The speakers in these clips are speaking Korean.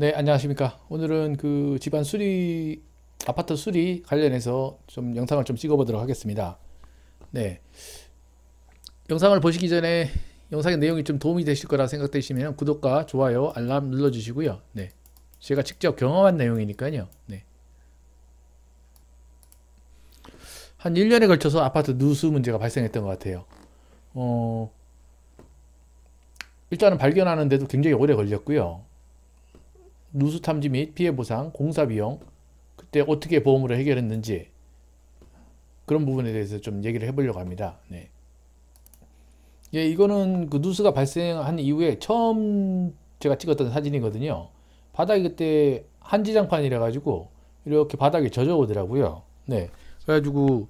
네, 안녕하십니까. 오늘은 그 집안 수리, 아파트 수리 관련해서 좀 영상을 좀 찍어보도록 하겠습니다. 네, 영상을 보시기 전에 영상의 내용이 좀 도움이 되실 거라 생각되시면 구독과 좋아요, 알람 눌러주시고요. 네, 제가 직접 경험한 내용이니까요. 네, 한 1년에 걸쳐서 아파트 누수 문제가 발생했던 것 같아요. 어, 일단은 발견하는데도 굉장히 오래 걸렸고요. 누수 탐지 및 피해 보상, 공사 비용, 그때 어떻게 보험으로 해결했는지 그런 부분에 대해서 좀 얘기를 해보려고 합니다. 네. 예, 이거는 그 누수가 발생한 이후에 처음 제가 찍었던 사진이거든요. 바닥이 그때 한지장판이라 가지고 이렇게 바닥에 젖어 오더라고요. 네. 그래가지고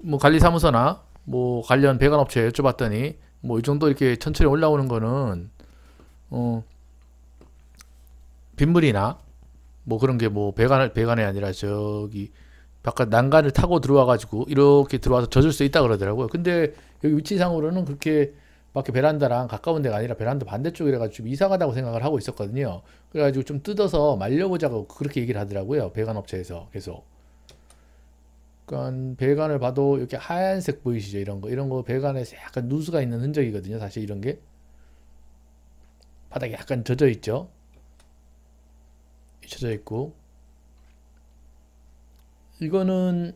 뭐 관리사무소나 뭐 관련 배관업체에 여쭤봤더니 뭐 이 정도 이렇게 천천히 올라오는 거는 빗물이나 뭐 그런 게 뭐 배관이 아니라 저기 바깥 난간을 타고 들어와 가지고 이렇게 들어와서 젖을 수 있다 그러더라고요. 근데 여기 위치상으로는 그렇게 밖에 베란다랑 가까운 데가 아니라 베란다 반대쪽이라 가지고 좀 이상하다고 생각을 하고 있었거든요. 그래가지고 좀 뜯어서 말려보자고 그렇게 얘기를 하더라고요. 배관업체에서 계속. 그러니까 배관을 봐도 이렇게 하얀색 보이시죠? 이런 거 배관에 약간 누수가 있는 흔적이거든요. 사실 이런 게 바닥에 약간 젖어 있죠. 젖어 있고 이거는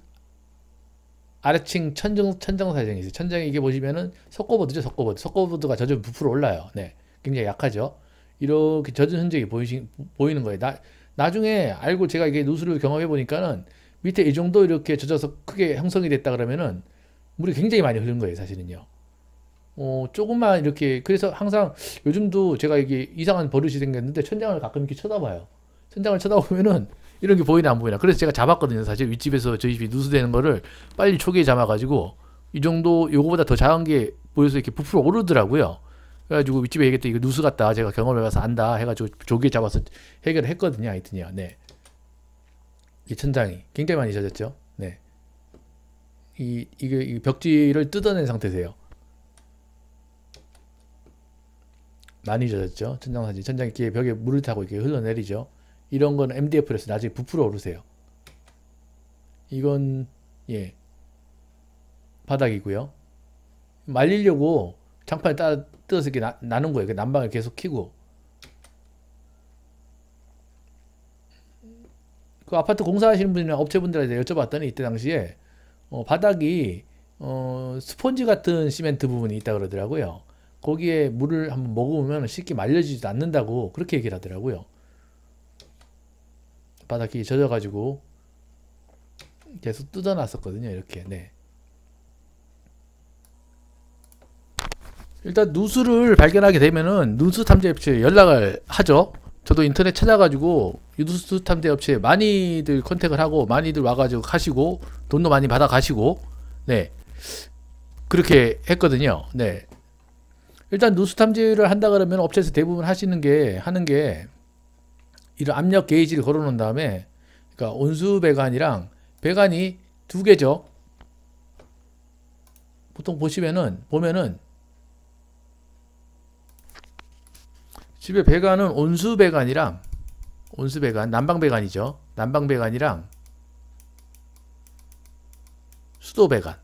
아래층 천정 사정이 있어요. 천장에 이게 보시면은 석고보드죠. 석고보드가 젖으면 부풀어 올라요. 네, 굉장히 약하죠. 이렇게 젖은 흔적이 보이는 거예요. 나중에 알고 제가 이게 누수를 경험해 보니까는 밑에 이 정도 이렇게 젖어서 크게 형성이 됐다 그러면은 물이 굉장히 많이 흐른 거예요. 사실은요. 조금만 이렇게 그래서 항상 요즘도 제가 이게 이상한 버릇이 생겼는데 천장을 가끔 이렇게 쳐다봐요. 천장을 쳐다보면은 이런 게 보이나 안 보이나. 그래서 제가 잡았거든요. 사실 윗집에서 저희 집이 누수되는 거를 빨리 초기에 잡아가지고 이 정도 요거보다 더 작은 게 보여서 이렇게 부풀어 오르더라고요. 그래가지고 윗집에 얘기했더니 이거 누수 같다. 제가 경험해봐서 안다 해가지고 조기에 잡아서 해결을 했거든요. 하여튼요. 네. 이 천장이 굉장히 많이 젖었죠. 네. 이 벽지를 뜯어낸 상태세요. 많이 젖었죠. 천장 사진. 천장이 이렇게 벽에 물을 타고 이렇게 흘러내리죠. 이런 건 MDF라서 나중에 부풀어 오르세요. 이건 예 바닥이고요. 말리려고 장판에 뜯어서 이렇게 나눈 거예요. 난방을 계속 켜고 그 아파트 공사하시는 분이나 업체분들한테 여쭤봤더니 이때 당시에 바닥이 스펀지 같은 시멘트 부분이 있다 그러더라고요. 거기에 물을 한번 먹으면 쉽게 말려지지도 않는다고 그렇게 얘기를 하더라고요. 바닥이 젖어가지고 계속 뜯어놨었거든요. 이렇게. 네. 일단 누수를 발견하게 되면은 누수 탐지 업체에 연락을 하죠. 저도 인터넷 찾아가지고 누수 탐지 업체에 많이들 컨택을 하고 많이들 와가지고 가시고 돈도 많이 받아 가시고 네 그렇게 했거든요. 네. 일단 누수 탐지를 한다 그러면 업체에서 대부분 하는 게 이런 압력 게이지를 걸어 놓은 다음에 그러니까 온수 배관이랑 배관이 두 개죠. 보통 보면은 집에 배관은 온수 배관이랑 난방 배관이죠. 난방 배관이랑 수도 배관.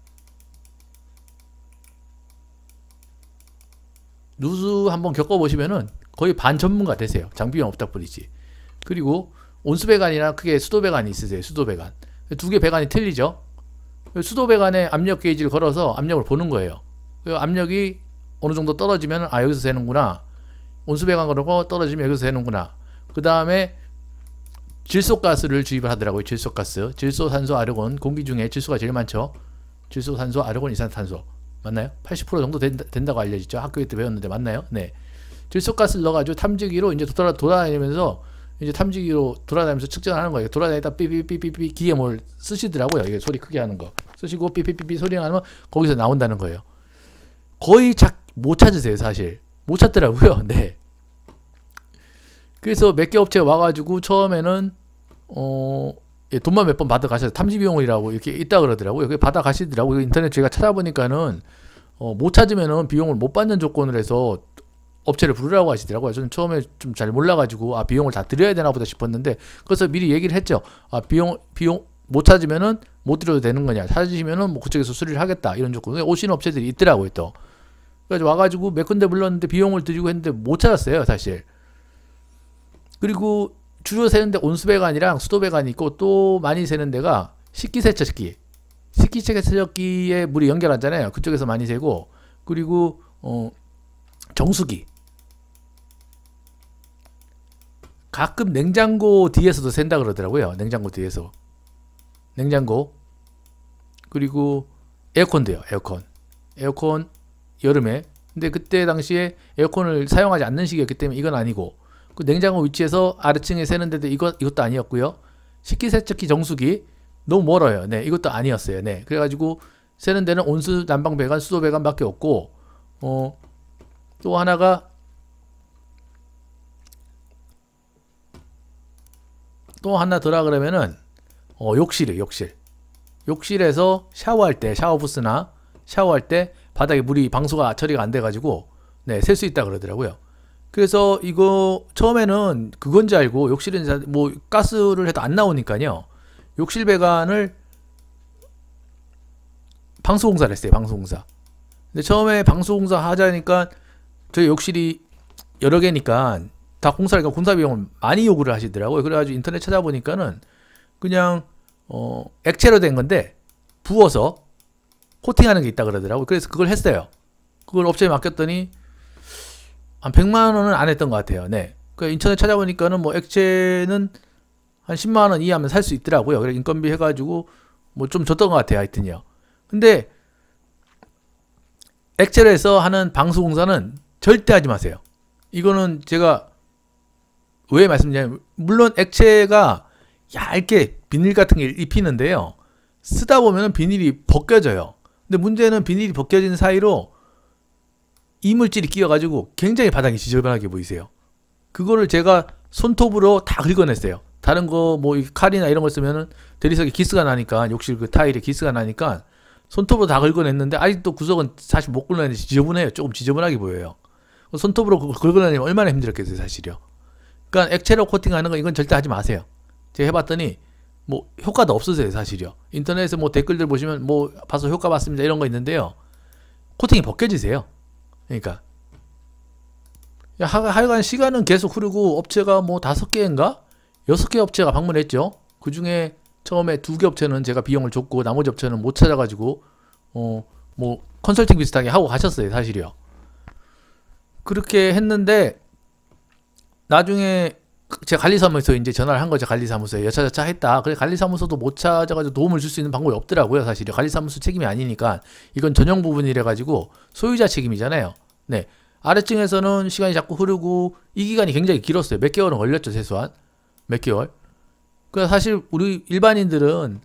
누수 한번 겪어보시면은 거의 반 전문가 되세요. 장비만 없다 뿐이지. 그리고 온수배관이나 크게 수도배관이 있으세요. 수도배관. 두 개 배관이 틀리죠. 수도배관에 압력 게이지를 걸어서 압력을 보는 거예요. 압력이 어느 정도 떨어지면 아 여기서 새는구나. 온수배관 걸고 떨어지면 여기서 새는구나. 그 다음에 질소가스를 주입을 하더라고요. 질소가스. 질소, 산소, 아르곤. 공기 중에 질소가 제일 많죠. 질소, 산소, 아르곤, 이산탄소. 맞나요? 80% 정도 된다고 알려지죠. 학교에 때 배웠는데 맞나요? 네. 질소가스를 넣어가지고 탐지기로 이제 돌아다니면서 이제 탐지기로 돌아다니면서 측정하는 거예요. 돌아다니다 삐삐삐삐삐 기에 뭘 쓰시더라고요. 이게 소리 크게 하는 거 쓰시고 삐삐삐삐 소리가 나면 거기서 나온다는 거예요. 거의 못 찾으세요. 사실 못 찾더라고요. 네. 그래서 몇 개 업체가 와가지고 처음에는 예, 돈만 몇 번 받아 가셔서 탐지 비용이라고 이렇게 있다 그러더라고요. 그게 받아 가시더라고요. 인터넷 제가 찾아보니까는 못 찾으면은 비용을 못 받는 조건을 해서 업체를 부르라고 하시더라고요. 저는 처음에 좀 잘 몰라가지고 아 비용을 다 드려야 되나 보다 싶었는데 그래서 미리 얘기를 했죠. 아 비용 못 찾으면은 못 드려도 되는 거냐, 찾으시면은 뭐 그쪽에서 수리를 하겠다 이런 조건에 오시는 업체들이 있더라고요 또. 그래서 와가지고 몇 군데 불렀는데 비용을 드리고 했는데 못 찾았어요 사실. 그리고 주로 새는 데 온수배관이랑 수도배관이 있고 또 많이 새는 데가 식기세척기, 식기세척기에 물이 연결하잖아요. 그쪽에서 많이 새고, 그리고 정수기, 가끔 냉장고 뒤에서도 샌다 그러더라고요. 냉장고 뒤에서, 냉장고, 그리고 에어컨도요. 에어컨 여름에. 근데 그때 당시에 에어컨을 사용하지 않는 시기였기 때문에 이건 아니고, 그 냉장고 위치에서 아래층에 새는데도 이것도 아니었고요. 식기세척기, 정수기 너무 멀어요. 네, 이것도 아니었어요. 네, 그래가지고 새는 데는 온수, 난방배관, 수도배관밖에 없고, 또 하나가 또 하나 더라 그러면은 욕실이에요. 욕실에서 샤워할 때, 샤워부스나 샤워할 때 바닥에 물이 방수가 처리가 안 돼가지고 네, 셀 수 있다 그러더라고요. 그래서 이거 처음에는 그건지 알고 욕실은 뭐 가스를 해도 안 나오니까요. 욕실 배관을 방수공사를 했어요. 방수공사. 근데 처음에 방수공사 하자니까 저희 욕실이 여러 개니까 다 공사니까 공사 비용을 많이 요구를 하시더라고요. 그래가지고 인터넷 찾아보니까는 그냥 액체로 된 건데 부어서 코팅하는 게 있다 그러더라고요. 그래서 그걸 했어요. 그걸 업체에 맡겼더니 한 100만 원은 안 했던 것 같아요. 네. 그 인터넷 찾아보니까는 뭐 액체는 한 10만 원 이하면 살 수 있더라고요. 그래 인건비 해가지고 뭐 좀 줬던 것 같아요. 하여튼요. 근데 액체로 해서 하는 방수공사는 절대 하지 마세요. 이거는 제가 왜 말씀드리냐면, 물론 액체가 얇게 비닐 같은 게 입히는데요. 쓰다 보면 비닐이 벗겨져요. 근데 문제는 비닐이 벗겨진 사이로 이물질이 끼어가지고 굉장히 바닥이 지저분하게 보이세요. 그거를 제가 손톱으로 다 긁어냈어요. 다른 거 뭐 칼이나 이런 거 쓰면은 대리석에 기스가 나니까, 욕실 그 타일에 기스가 나니까 손톱으로 다 긁어냈는데 아직도 구석은 사실 못 긁어냈는데 지저분해요. 조금 지저분하게 보여요. 손톱으로 긁어내면 얼마나 힘들었겠어요 사실요. 그러니까 액체로 코팅하는 거 이건 절대 하지 마세요. 제가 해봤더니 뭐 효과도 없으세요 사실요. 인터넷에 뭐 댓글들 보시면 뭐 봐서 효과 봤습니다 이런 거 있는데요. 코팅이 벗겨지세요. 그러니까 하여간 시간은 계속 흐르고 업체가 뭐 5개인가 6개 업체가 방문했죠. 그 중에 처음에 2개 업체는 제가 비용을 줬고 나머지 업체는 못 찾아가지고 뭐 컨설팅 비슷하게 하고 가셨어요 사실이요. 그렇게 했는데 나중에 제가 관리사무소에 이제 전화를 한 거죠. 관리사무소에 여차저차 했다. 그래 관리사무소도 못 찾아가지고 도움을 줄 수 있는 방법이 없더라고요 사실이. 관리사무소 책임이 아니니까 이건 전용 부분이래 가지고 소유자 책임이잖아요. 네, 아래층에서는 시간이 자꾸 흐르고 이 기간이 굉장히 길었어요. 몇 개월은 걸렸죠 최소한. 몇 개월. 그래서 사실 우리 일반인들은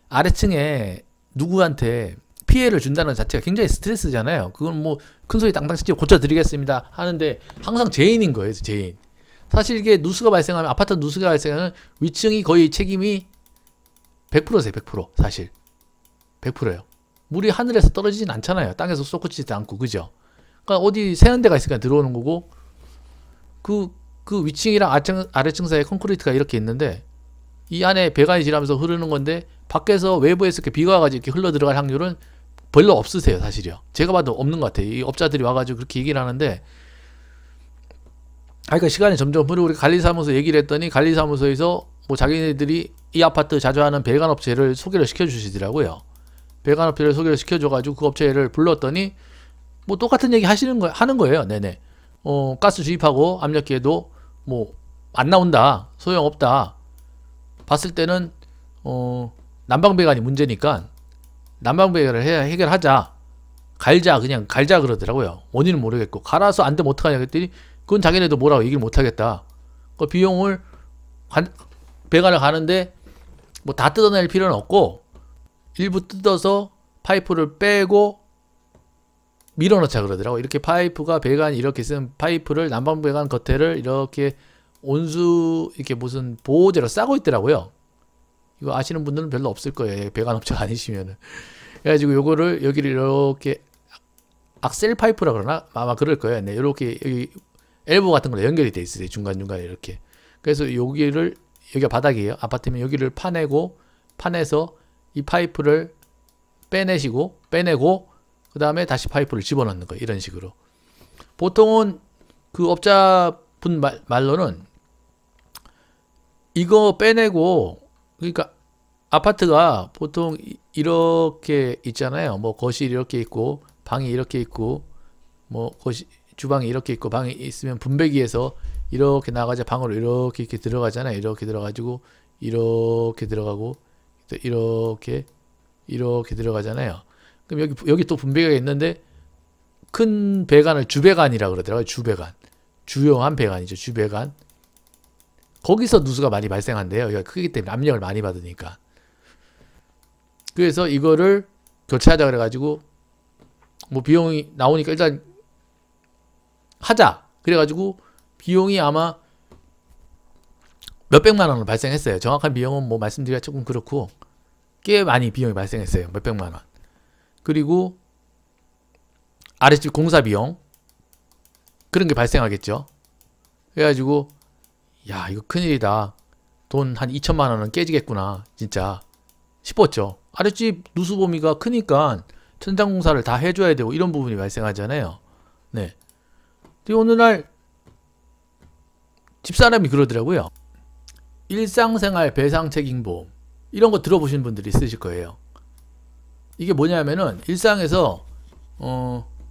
아래층에 누구한테 피해를 준다는 자체가 굉장히 스트레스잖아요. 그건 뭐 큰 소리 땅땅 치고 고쳐드리겠습니다 하는데 항상 죄인인 거예요. 죄인. 사실 이게 누수가 발생하면, 아파트 누수가 발생하면 위층이 거의 책임이 100%세요. 100%. 사실 100%예요. 물이 하늘에서 떨어지진 않잖아요. 땅에서 쏟아지지도 않고, 그죠? 그러니까 어디 새는 데가 있으니까 들어오는 거고, 그 위층이랑 아래층 사이에 콘크리트가 이렇게 있는데 이 안에 배관이 지나면서 흐르는 건데 밖에서 외부에서 이렇게 비가 와가지고 이렇게 흘러 들어갈 확률은 별로 없으세요 사실이요. 제가 봐도 없는 것 같아요. 이 업자들이 와가지고 그렇게 얘기를 하는데, 그러니까 시간이 점점 흐르고 우리 관리사무소 얘기를 했더니 관리사무소에서 뭐 자기네들이 이 아파트 자주 하는 배관업체를 소개를 시켜주시더라고요. 배관업체를 소개를 시켜줘가지고 그 업체를 불렀더니 뭐 똑같은 얘기 하는 거예요. 네네. 가스 주입하고 압력계도 뭐 안 나온다, 소용없다. 봤을 때는 난방배관이 문제니까 난방배관을 해결하자, 그냥 갈자 그러더라고요. 원인은 모르겠고 갈아서 안 되면 어떡하냐 그랬더니 그건 자기네도 뭐라고 얘기를 못하겠다. 그 비용을 배관을 가는데 뭐 다 뜯어낼 필요는 없고 일부 뜯어서 파이프를 빼고 밀어넣자 그러더라고. 이렇게 파이프가 배관이 이렇게 쓴 파이프를 난방배관 겉에를 이렇게 온수 이렇게 무슨 보호제로 싸고 있더라고요. 이거 아시는 분들은 별로 없을 거예요. 배관업체가 아니시면은. 그래가지고 요거를 여기를 이렇게 악셀 파이프라 그러나 아마 그럴 거예요. 네, 이렇게 여기 엘보 같은 걸로 연결이 돼 있어요. 중간중간에 이렇게. 그래서 여기를 여기가 바닥이에요. 아파트면 여기를 파내서 이 파이프를 빼내고 그 다음에 다시 파이프를 집어넣는 거예요. 이런 식으로. 보통은 그 업자분 말로는 이거 빼내고, 그러니까 아파트가 보통 이렇게 있잖아요. 뭐 거실이 이렇게 있고 방이 이렇게 있고 뭐 주방이 이렇게 있고 방이 있으면 분배기에서 이렇게 나가자 방으로 이렇게 들어가잖아요. 이렇게 들어가지고 이렇게 들어가고 이렇게 들어가잖아요. 그럼 여기 또 분배기가 있는데 큰 배관을 주배관이라 그러더라고요. 주배관. 주용한 배관이죠. 주배관. 거기서 누수가 많이 발생한대요. 여기가 크기 때문에 압력을 많이 받으니까. 그래서 이거를 교체하자 그래가지고 뭐 비용이 나오니까 일단 하자. 그래가지고 비용이 아마 몇백만 원을 발생했어요. 정확한 비용은 뭐 말씀드리기가 조금 그렇고 꽤 많이 비용이 발생했어요. 몇백만 원. 그리고 아랫집 공사 비용 그런 게 발생하겠죠. 그래가지고 야 이거 큰일이다. 돈 한 2천만 원은 깨지겠구나 진짜 싶었죠. 아랫집 누수 범위가 크니까 천장 공사를 다 해줘야 되고 이런 부분이 발생하잖아요. 네. 근데 어느 날 집사람이 그러더라고요. 일상생활 배상책임보험 이런 거 들어보신 분들이 있으실 거예요. 이게 뭐냐면은 일상에서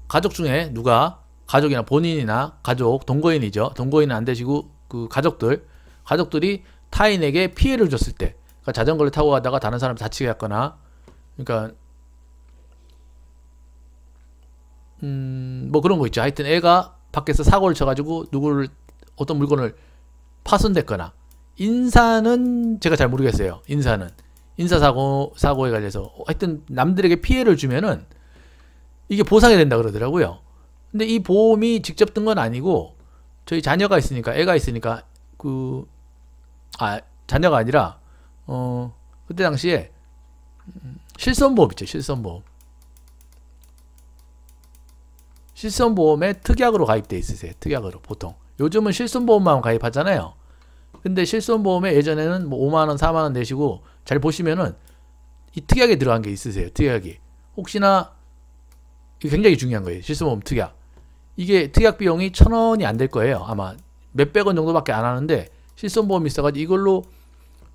가족 중에 누가 가족이나 본인이나 가족 동거인이죠. 동거인은 안 되시고 그 가족들이 타인에게 피해를 줬을 때, 그러니까 자전거를 타고 가다가 다른 사람 다치게 했거나, 그러니까 뭐 그런 거 있죠. 하여튼 애가 밖에서 사고를 쳐가지고 어떤 물건을 파손됐거나, 인사는 제가 잘 모르겠어요. 인사사고에 관해서 하여튼 남들에게 피해를 주면은 이게 보상이 된다 그러더라고요. 근데 이 보험이 직접 든 건 아니고 저희 자녀가 있으니까 애가 있으니까 자녀가 아니라 그때 당시에 실손보험 있죠. 실손보험에 특약으로 가입돼 있으세요. 특약으로 보통. 요즘은 실손보험만 가입하잖아요. 근데 실손보험에 예전에는 뭐 5만원 4만원 내시고 잘 보시면은 이 특약에 들어간 게 있으세요. 특약이. 혹시나 이게 굉장히 중요한 거예요. 실손보험 특약. 이게 특약 비용이 1,000원이 안 될 거예요. 아마 몇백원 정도밖에 안 하는데 실손보험이 있어가지고 이걸로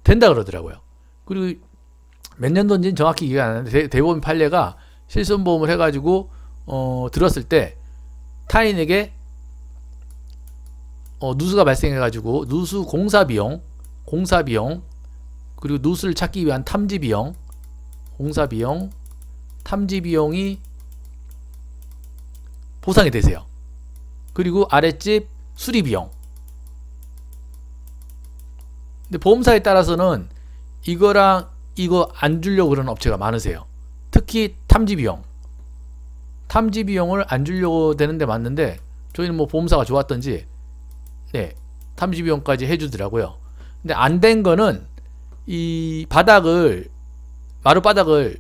된다 그러더라고요. 그리고 몇 년도인지는 정확히 기억이 안 나는데 대부분 판례가 실손보험을 해가지고 들었을 때 타인에게 누수가 발생해가지고 누수 공사비용 그리고 누수를 찾기 위한 탐지비용 공사비용 탐지비용이 보상이 되세요. 그리고 아랫집 수리비용. 근데 보험사에 따라서는 이거랑 이거 안 주려고 그러는 업체가 많으세요. 특히 탐지비용을 안 주려고 되는데 맞는데 저희는 뭐 보험사가 좋았던지 네 탐지비용까지 해주더라고요. 근데 안 된 거는 이 마룻바닥을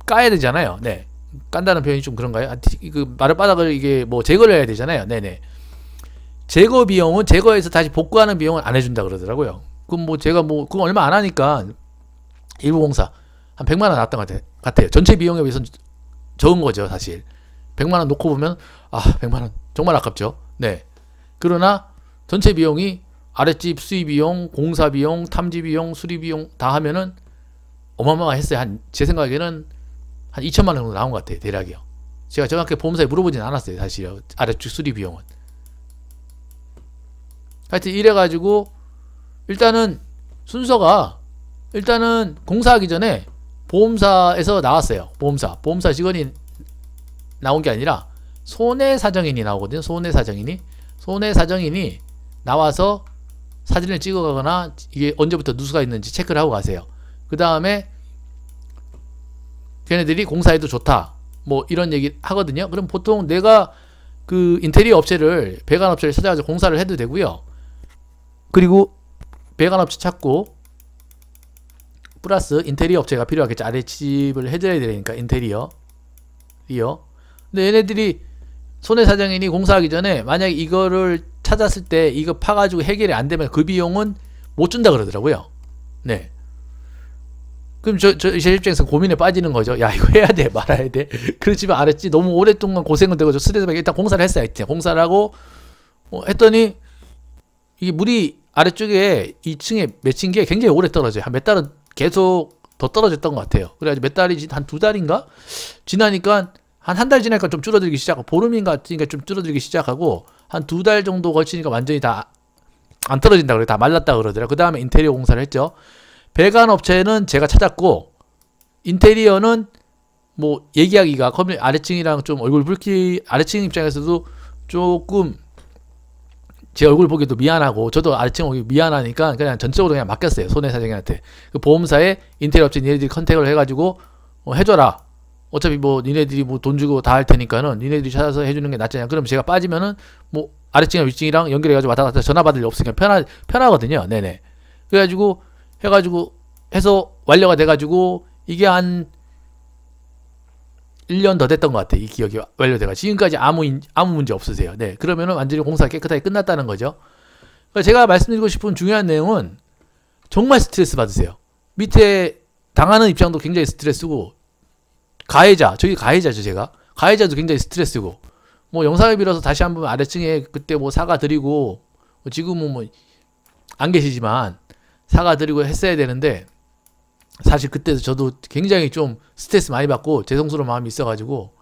까야 되잖아요. 네. 깐다는 표현이 좀 그런가요? 그 마룻바닥을 이게 뭐 제거를 해야 되잖아요. 네네. 제거 비용은 제거해서 다시 복구하는 비용을 안 해준다 그러더라고요. 그럼 뭐 제가 뭐 그건 얼마 안 하니까 일부 공사 한 100만원 나왔던 것 같아요. 전체 비용에 비해서 적은 거죠 사실. 100만원 놓고 보면 100만원 정말 아깝죠. 네. 그러나 전체 비용이 아랫집 수리비용, 공사비용, 탐지비용, 수리비용 다 하면은 어마어마했어요. 제 생각에는 한 2천만 원 정도 나온 것 같아요. 대략이요. 제가 정확하게 보험사에 물어보진 않았어요. 사실요. 아래쪽 수리비용은. 하여튼 이래가지고 일단은 순서가 공사하기 전에 보험사에서 나왔어요. 보험사 직원이 나온 게 아니라 손해사정인이 나오거든요. 손해사정인이 나와서 사진을 찍어가거나 이게 언제부터 누수가 있는지 체크를 하고 가세요. 그 다음에 걔네들이 공사해도 좋다 뭐 이런 얘기 하거든요. 그럼 보통 내가 그 인테리어 업체를 배관 업체를 찾아가지고 공사를 해도 되고요. 그리고 배관 업체 찾고 플러스 인테리어 업체가 필요하겠죠. 아랫집을 해줘야 되니까 인테리어 근데 얘네들이 손해사정인이 공사하기 전에 만약에 이거를 찾았을 때 이거 파가지고 해결이 안 되면 그 비용은 못 준다 그러더라고요. 네. 그럼 제 입장에서 고민에 빠지는 거죠. 야, 이거 해야 돼, 말아야 돼. 그렇지만 안 했지. 너무 오랫동안 고생을 되고 스트레스 받게 일단 공사를 했어요. 공사를 하고 했더니 이게 물이 아래쪽에 2층에 맺힌 게 굉장히 오래 떨어져요. 한 몇 달은 계속 더 떨어졌던 것 같아요. 그래가지고 몇 달이지, 한 2달인가? 지나니까 한 달 지나니까 좀 줄어들기 시작하고, 보름인가 같으니까 좀 줄어들기 시작하고, 한 2달 정도 걸치니까 완전히 다 안 떨어진다 그래요. 다 말랐다 그러더라고요. 그 다음에 인테리어 공사를 했죠. 배관 업체는 제가 찾았고, 인테리어는 뭐 얘기하기가 아래층이랑 좀 얼굴 붉기, 아래층 입장에서도 조금 제 얼굴 보기도 미안하고, 저도 아래층 오기 미안하니까 그냥 전적으로 그냥 맡겼어요. 손해사정인한테. 그 보험사에 인테리어 업체 니네들이 컨택을 해가지고 해줘라. 어차피 뭐 니네들이 뭐 돈 주고 다 할 테니까는 니네들이 찾아서 해주는 게 낫잖아요. 그럼 제가 빠지면은 뭐 아래층이랑 윗층이랑 연결해가지고 왔다 갔다 전화 받을 일 없으니까 편하거든요. 네네. 그래가지고 해가지고 해서 완료가 돼가지고 이게 한 1년 더 됐던 것 같아요. 이 기억이 완료돼가 지금까지 아무 문제 없으세요. 네. 그러면은 완전히 공사가 깨끗하게 끝났다는 거죠. 그러니까 제가 말씀드리고 싶은 중요한 내용은 정말 스트레스 받으세요. 밑에 당하는 입장도 굉장히 스트레스고, 저기 가해자죠, 제가. 가해자도 굉장히 스트레스고, 뭐 영상을 빌어서 다시 한번 아래층에 그때 뭐 사과드리고, 지금은 뭐 안 계시지만 사과드리고 했어야 되는데, 사실 그때도 저도 굉장히 좀 스트레스 많이 받고 죄송스러운 마음이 있어가지고,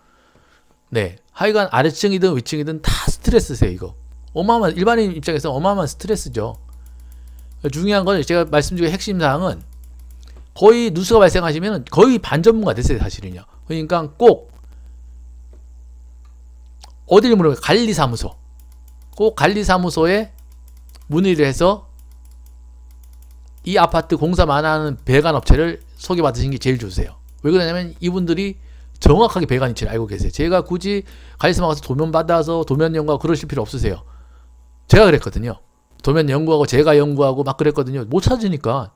네. 하여간 아래층이든 위층이든 다 스트레스세요, 이거. 어마어마한, 일반인 입장에서 어마어마한 스트레스죠. 중요한 건 제가 말씀드린 핵심 사항은 거의 누수가 발생하시면 거의 반전문가 됐어요, 사실은요. 그러니까 꼭 어디를 물어봐요? 관리사무소. 꼭 관리사무소에 문의를 해서 이 아파트 공사만 하는 배관업체를 소개받으신 게 제일 좋으세요. 왜 그러냐면 이분들이 정확하게 배관 위치를 알고 계세요. 제가 굳이 관리사무소 가서 도면 받아서 도면 연구하고 그러실 필요 없으세요. 제가 그랬거든요. 도면 연구하고 제가 연구하고 막 그랬거든요. 못 찾으니까.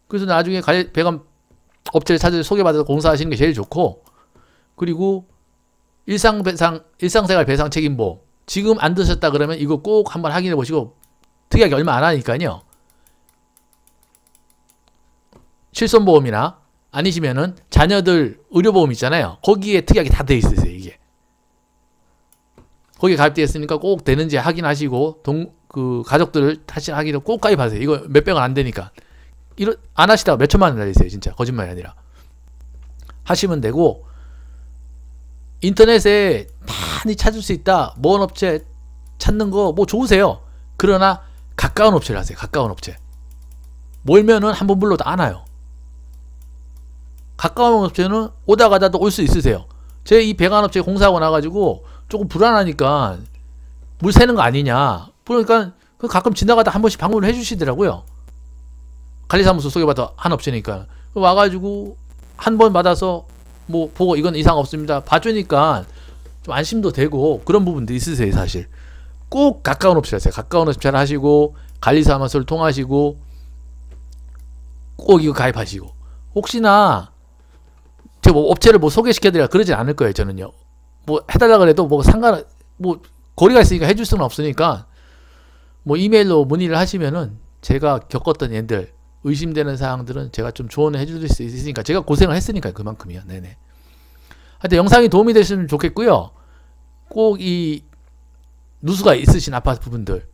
그래서 나중에 배관 업체를 찾아서 소개받아서 공사하시는 게 제일 좋고, 그리고 일상생활 배상 책임보험 지금 안 드셨다 그러면 이거 꼭 한번 확인해 보시고, 특이하게 얼마 안 하니까요. 실손보험이나 아니시면은 자녀들 의료보험 있잖아요. 거기에 특이하게 다 돼 있으세요, 이게. 거기에 가입되어 있으니까 꼭 되는지 확인하시고, 가족들을 다시 확인을 꼭 가입하세요. 이거 몇백원 안 되니까. 안 하시다가 몇 천만 원 날리세요, 진짜. 거짓말이 아니라. 하시면 되고, 인터넷에 많이 찾을 수 있다. 먼 업체 찾는 거 뭐 좋으세요. 그러나 가까운 업체를 하세요. 가까운 업체. 멀면은 한 번 불러도 안 와요. 가까운 업체는 오다 가다도 올 수 있으세요. 제 이 배관업체 공사하고 나가지고 조금 불안하니까 물 새는 거 아니냐. 그러니까 가끔 지나가다 한 번씩 방문을 해주시더라고요. 관리사무소 소개받아 한 업체니까. 와가지고 한 번 받아서 뭐 보고 이건 이상 없습니다. 봐주니까 좀 안심도 되고 그런 부분도 있으세요, 사실. 꼭 가까운 업체 하세요. 가까운 업체를 하시고 관리사무소를 통하시고 꼭 이거 가입하시고, 혹시나 제가 뭐 업체를 뭐 소개시켜드리라 그러진 않을 거예요, 저는요. 뭐 해달라 그래도 뭐 뭐 거리가 있으니까 해줄 수는 없으니까 뭐 이메일로 문의를 하시면은 제가 겪었던 얘들 의심되는 사항들은 제가 좀 조언을 해줄 수 있으니까, 제가 고생을 했으니까 그만큼이요. 네네. 하여튼 영상이 도움이 되시면 좋겠고요. 꼭 이 누수가 있으신 아파트 분들,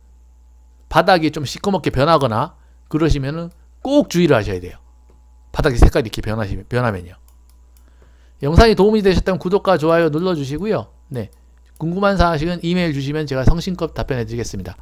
바닥이 좀 시커멓게 변하거나 그러시면은 꼭 주의를 하셔야 돼요. 바닥이 색깔이 이렇게 변하면요. 영상이 도움이 되셨다면 구독과 좋아요 눌러주시고요. 네. 궁금한 사항은 이메일 주시면 제가 성심껏 답변해 드리겠습니다.